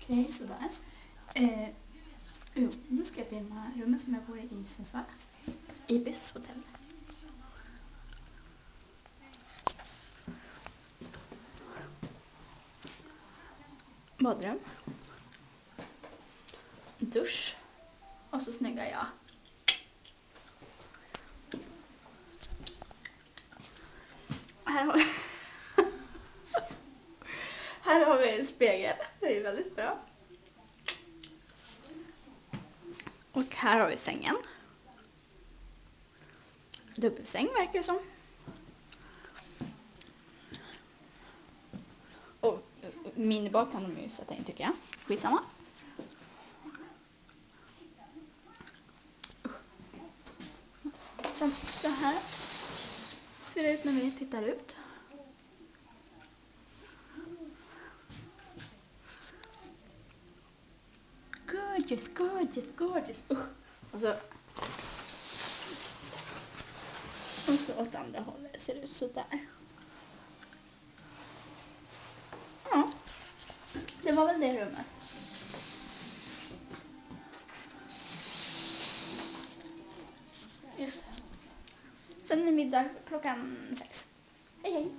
Okej, sådär. Nu ska jag filma rummet som jag bor i Sundsvall. Ibis hotell. Badrum. Dusch. Och så snygga jag. Här har vi... Här har vi en spegel. Det är väldigt bra. Och här har vi sängen. Dubbelsäng verkar det som. Och minibad kan de ju sätta in tycker jag. Skitsamma. Så här ser det ut när vi tittar ut. Gorgeous, gorgeous, gorgeous. Och så åt andra hållet ser det ut så där. Ja, det var väl det rummet. Just. Sen är det middag klockan 6. Hej hej.